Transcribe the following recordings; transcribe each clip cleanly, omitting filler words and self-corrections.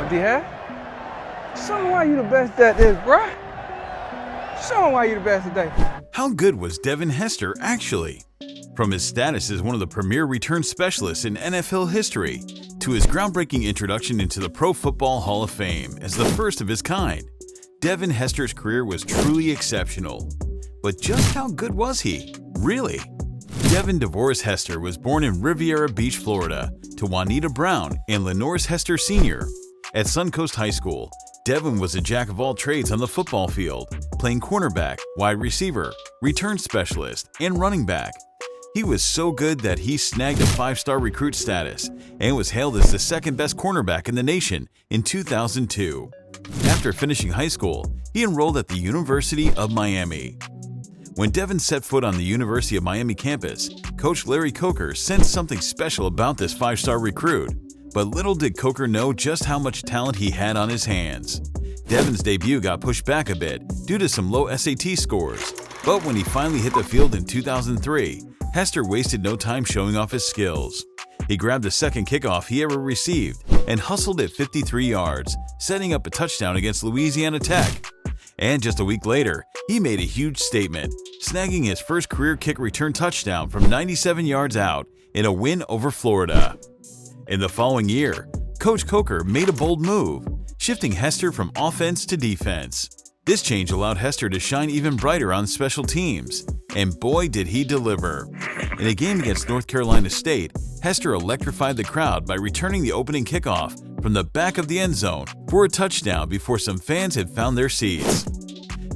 on, D-Hat. Show me why you the best at this, bruh. Show me why you the best today. How good was Devin Hester actually? From his status as one of the premier return specialists in NFL history, to his groundbreaking introduction into the Pro Football Hall of Fame as the first of his kind, Devin Hester's career was truly exceptional. But just how good was he, really? Devin DeVoris Hester was born in Riviera Beach, Florida, to Juanita Brown and Lenoris Hester Sr. At Suncoast High School, Devin was a jack of all trades on the football field, playing cornerback, wide receiver, return specialist, and running back. He was so good that he snagged a 5-star recruit status and was hailed as the second-best cornerback in the nation in 2002. After finishing high school, he enrolled at the University of Miami. When Devin set foot on the University of Miami campus, Coach Larry Coker sensed something special about this 5-star recruit. But little did Coker know just how much talent he had on his hands. Devin's debut got pushed back a bit due to some low SAT scores, but when he finally hit the field in 2003, Hester wasted no time showing off his skills. He grabbed the second kickoff he ever received and hustled it 53 yards, setting up a touchdown against Louisiana Tech. And just a week later, he made a huge statement, snagging his first career kick return touchdown from 97 yards out in a win over Florida. In the following year, Coach Coker made a bold move, shifting Hester from offense to defense. This change allowed Hester to shine even brighter on special teams, and boy did he deliver. In a game against North Carolina State, Hester electrified the crowd by returning the opening kickoff from the back of the end zone for a touchdown before some fans had found their seats.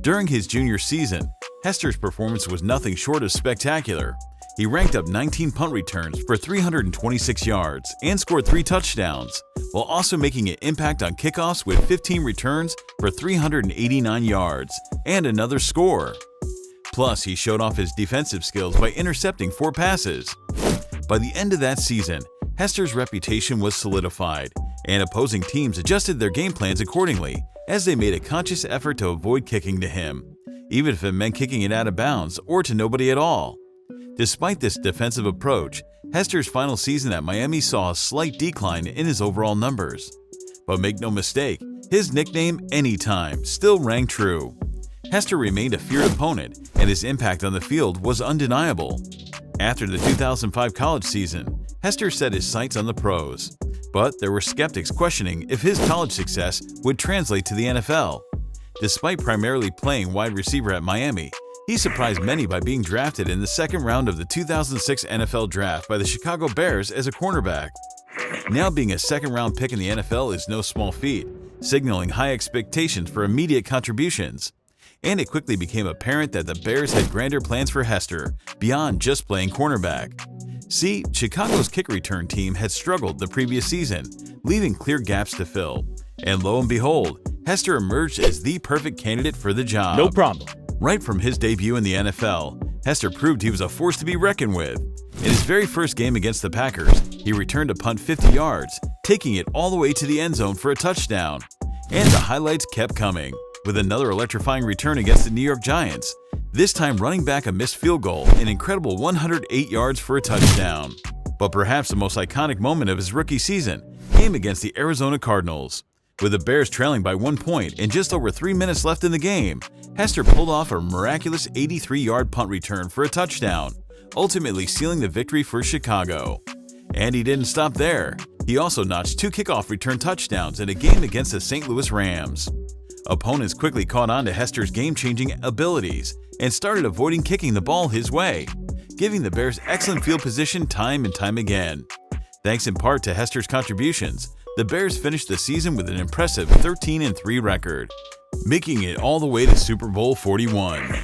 During his junior season, Hester's performance was nothing short of spectacular. He ranked up 19 punt returns for 326 yards and scored 3 touchdowns, while also making an impact on kickoffs with 15 returns for 389 yards and another score. Plus, he showed off his defensive skills by intercepting 4 passes. By the end of that season, Hester's reputation was solidified, and opposing teams adjusted their game plans accordingly as they made a conscious effort to avoid kicking to him, even if it meant kicking it out of bounds or to nobody at all. Despite this defensive approach, Hester's final season at Miami saw a slight decline in his overall numbers. But make no mistake, his nickname Anytime still rang true. Hester remained a feared opponent, and his impact on the field was undeniable. After the 2005 college season, Hester set his sights on the pros. But there were skeptics questioning if his college success would translate to the NFL. Despite primarily playing wide receiver at Miami, he surprised many by being drafted in the second round of the 2006 NFL Draft by the Chicago Bears as a cornerback. Now being a second-round pick in the NFL is no small feat, signaling high expectations for immediate contributions. And it quickly became apparent that the Bears had grander plans for Hester beyond just playing cornerback. See, Chicago's kick return team had struggled the previous season, leaving clear gaps to fill. And lo and behold, Hester emerged as the perfect candidate for the job. No problem. Right from his debut in the NFL, Hester proved he was a force to be reckoned with. In his very first game against the Packers, he returned a punt 50 yards, taking it all the way to the end zone for a touchdown. And the highlights kept coming, with another electrifying return against the New York Giants, this time running back a missed field goal, an incredible 108 yards for a touchdown. But perhaps the most iconic moment of his rookie season came against the Arizona Cardinals. With the Bears trailing by 1 point and just over 3 minutes left in the game, Hester pulled off a miraculous 83-yard punt return for a touchdown, ultimately sealing the victory for Chicago. And he didn't stop there. He also notched 2 kickoff return touchdowns in a game against the St. Louis Rams. Opponents quickly caught on to Hester's game-changing abilities and started avoiding kicking the ball his way, giving the Bears excellent field position time and time again. Thanks in part to Hester's contributions, the Bears finished the season with an impressive 13-3 record, making it all the way to Super Bowl 41.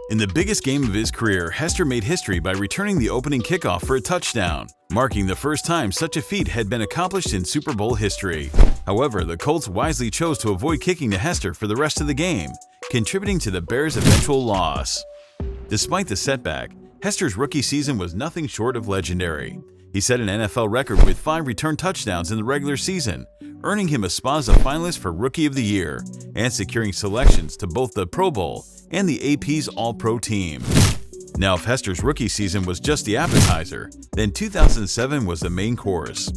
In the biggest game of his career, Hester made history by returning the opening kickoff for a touchdown, marking the first time such a feat had been accomplished in Super Bowl history. However, the Colts wisely chose to avoid kicking to Hester for the rest of the game, contributing to the Bears' eventual loss. Despite the setback, Hester's rookie season was nothing short of legendary. He set an NFL record with 5 return touchdowns in the regular season, earning him a spot as a finalist for Rookie of the Year and securing selections to both the Pro Bowl and the AP's All-Pro team. Now, if Hester's rookie season was just the appetizer, then 2007 was the main course.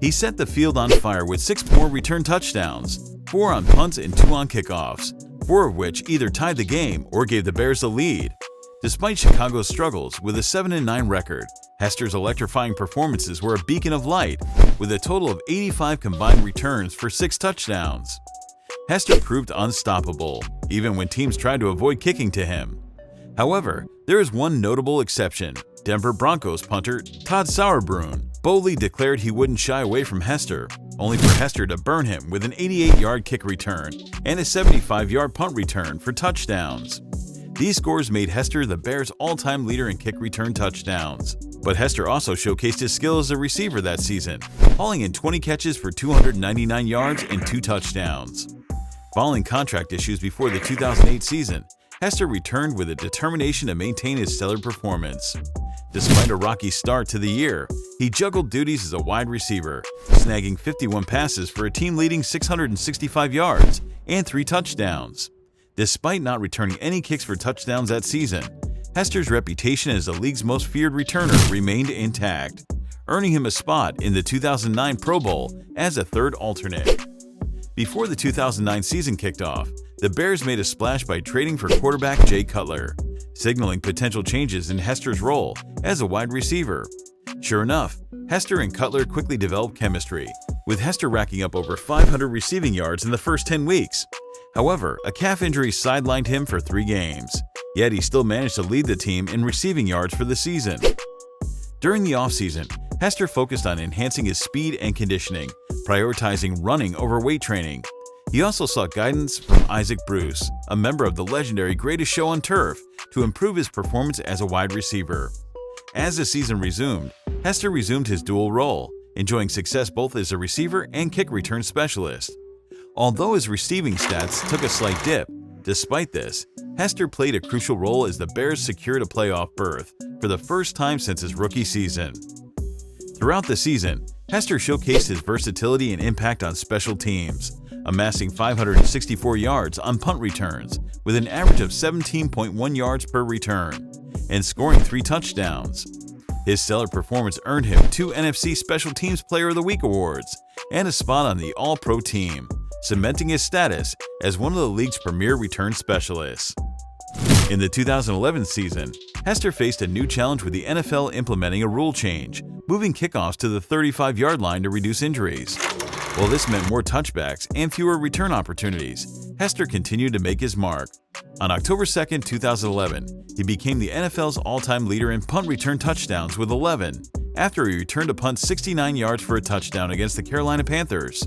He set the field on fire with 6 more return touchdowns, 4 on punts and 2 on kickoffs, 4 of which either tied the game or gave the Bears the lead. Despite Chicago's struggles with a 7-9 record, Hester's electrifying performances were a beacon of light, with a total of 85 combined returns for 6 touchdowns. Hester proved unstoppable, even when teams tried to avoid kicking to him. However, there is one notable exception. Denver Broncos punter Todd Sauerbrunn boldly declared he wouldn't shy away from Hester, only for Hester to burn him with an 88-yard kick return and a 75-yard punt return for touchdowns. These scores made Hester the Bears' all-time leader in kick return touchdowns. But Hester also showcased his skill as a receiver that season, hauling in 20 catches for 299 yards and 2 touchdowns. Following contract issues before the 2008 season, Hester returned with a determination to maintain his stellar performance. Despite a rocky start to the year, he juggled duties as a wide receiver, snagging 51 passes for a team-leading 665 yards and 3 touchdowns. Despite not returning any kicks for touchdowns that season, Hester's reputation as the league's most feared returner remained intact, earning him a spot in the 2009 Pro Bowl as a third alternate. Before the 2009 season kicked off, the Bears made a splash by trading for quarterback Jay Cutler, signaling potential changes in Hester's role as a wide receiver. Sure enough, Hester and Cutler quickly developed chemistry, with Hester racking up over 500 receiving yards in the first 10 weeks. However, a calf injury sidelined him for 3 games, yet he still managed to lead the team in receiving yards for the season. During the offseason, Hester focused on enhancing his speed and conditioning, prioritizing running over weight training. He also sought guidance from Isaac Bruce, a member of the legendary Greatest Show on Turf, to improve his performance as a wide receiver. As the season resumed, Hester resumed his dual role, enjoying success both as a receiver and kick return specialist. Although his receiving stats took a slight dip, despite this, Hester played a crucial role as the Bears secured a playoff berth for the first time since his rookie season. Throughout the season, Hester showcased his versatility and impact on special teams, amassing 564 yards on punt returns with an average of 17.1 yards per return, and scoring 3 touchdowns. His stellar performance earned him 2 NFC Special Teams Player of the Week awards and a spot on the All-Pro team, cementing his status as one of the league's premier return specialists. In the 2011 season, Hester faced a new challenge with the NFL implementing a rule change, moving kickoffs to the 35-yard line to reduce injuries. While this meant more touchbacks and fewer return opportunities, Hester continued to make his mark. On October 2, 2011, he became the NFL's all-time leader in punt return touchdowns with 11, after he returned a punt 69 yards for a touchdown against the Carolina Panthers.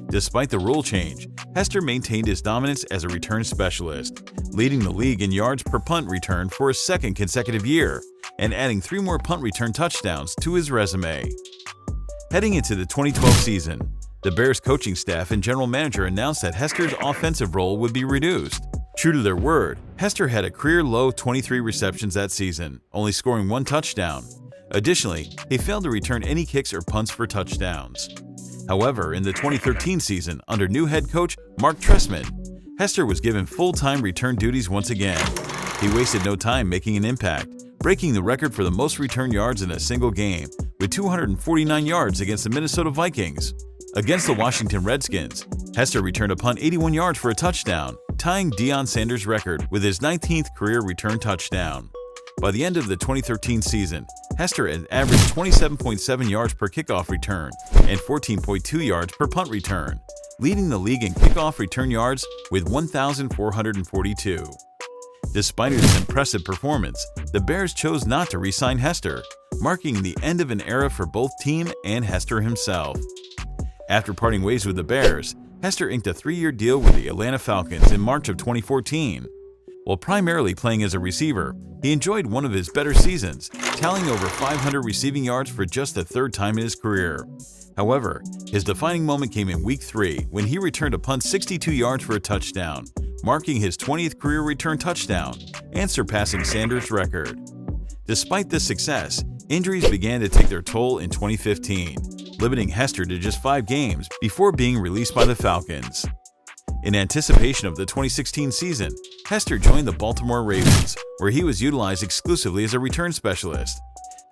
Despite the rule change, Hester maintained his dominance as a return specialist, leading the league in yards per punt return for a second consecutive year and adding 3 more punt return touchdowns to his resume. Heading into the 2012 season, the Bears coaching staff and general manager announced that Hester's offensive role would be reduced. True to their word, Hester had a career-low 23 receptions that season, only scoring 1 touchdown. Additionally, he failed to return any kicks or punts for touchdowns. However, in the 2013 season, under new head coach Mark Trestman, Hester was given full-time return duties once again. He wasted no time making an impact, breaking the record for the most return yards in a single game, with 249 yards against the Minnesota Vikings. Against the Washington Redskins, Hester returned a punt 81 yards for a touchdown, tying Deion Sanders' record with his 19th career return touchdown. By the end of the 2013 season, Hester had averaged 27.7 yards per kickoff return and 14.2 yards per punt return, leading the league in kickoff return yards with 1,442. Despite his impressive performance, the Bears chose not to re-sign Hester, marking the end of an era for both team and Hester himself. After parting ways with the Bears, Hester inked a 3-year deal with the Atlanta Falcons in March of 2014. While primarily playing as a receiver, he enjoyed one of his better seasons, tallying over 500 receiving yards for just the 3rd time in his career. However, his defining moment came in Week 3 when he returned a punt 62 yards for a touchdown, marking his 20th career return touchdown and surpassing Sanders' record. Despite this success, injuries began to take their toll in 2015, limiting Hester to just 5 games before being released by the Falcons. In anticipation of the 2016 season, Hester joined the Baltimore Ravens, where he was utilized exclusively as a return specialist.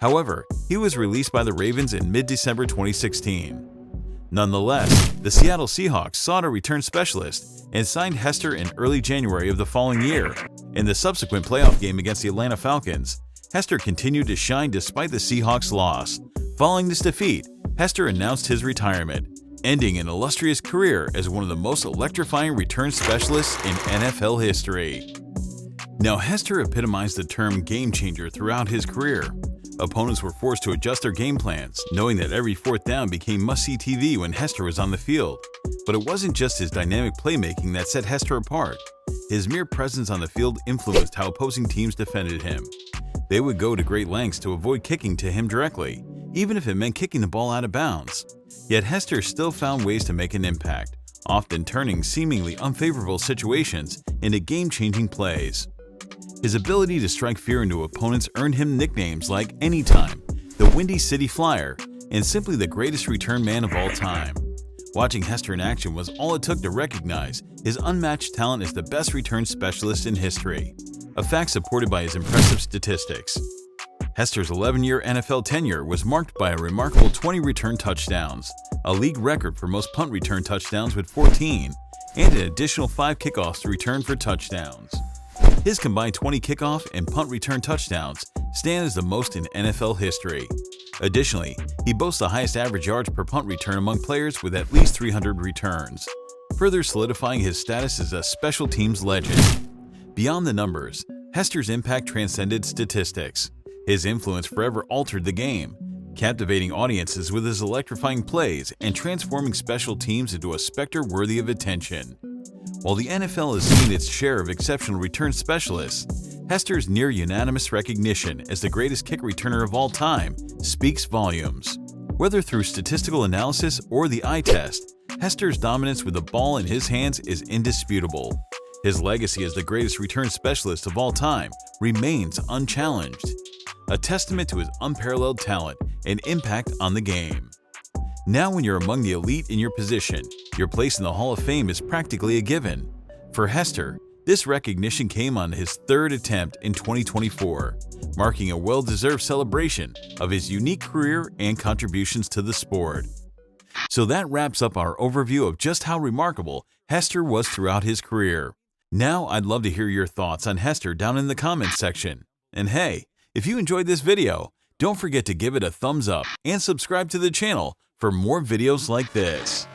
However, he was released by the Ravens in mid-December 2016. Nonetheless, the Seattle Seahawks sought a return specialist and signed Hester in early January of the following year. In the subsequent playoff game against the Atlanta Falcons, Hester continued to shine despite the Seahawks' loss. Following this defeat, Hester announced his retirement, ending an illustrious career as one of the most electrifying return specialists in NFL history. Now, Hester epitomized the term game changer throughout his career. Opponents were forced to adjust their game plans, knowing that every fourth down became must-see TV when Hester was on the field. But it wasn't just his dynamic playmaking that set Hester apart. His mere presence on the field influenced how opposing teams defended him. They would go to great lengths to avoid kicking to him directly, even if it meant kicking the ball out of bounds. Yet Hester still found ways to make an impact, often turning seemingly unfavorable situations into game-changing plays. His ability to strike fear into opponents earned him nicknames like Anytime, the Windy City Flyer, and simply the greatest return man of all time. Watching Hester in action was all it took to recognize his unmatched talent as the best return specialist in history, a fact supported by his impressive statistics. Hester's 11-year NFL tenure was marked by a remarkable 20 return touchdowns, a league record for most punt return touchdowns with 14, and an additional 5 kickoffs to return for touchdowns. His combined 20 kickoff and punt return touchdowns stand as the most in NFL history. Additionally, he boasts the highest average yards per punt return among players with at least 300 returns, further solidifying his status as a special teams legend. Beyond the numbers, Hester's impact transcended statistics. His influence forever altered the game, captivating audiences with his electrifying plays and transforming special teams into a specter worthy of attention. While the NFL has seen its share of exceptional return specialists, Hester's near-unanimous recognition as the greatest kick returner of all time speaks volumes. Whether through statistical analysis or the eye test, Hester's dominance with the ball in his hands is indisputable. His legacy as the greatest return specialist of all time remains unchallenged, a testament to his unparalleled talent and impact on the game. Now, when you're among the elite in your position, your place in the Hall of Fame is practically a given. For Hester, this recognition came on his third attempt in 2024, marking a well-deserved celebration of his unique career and contributions to the sport. So that wraps up our overview of just how remarkable Hester was throughout his career. Now, I'd love to hear your thoughts on Hester down in the comments section. And hey, if you enjoyed this video, don't forget to give it a thumbs up and subscribe to the channel for more videos like this.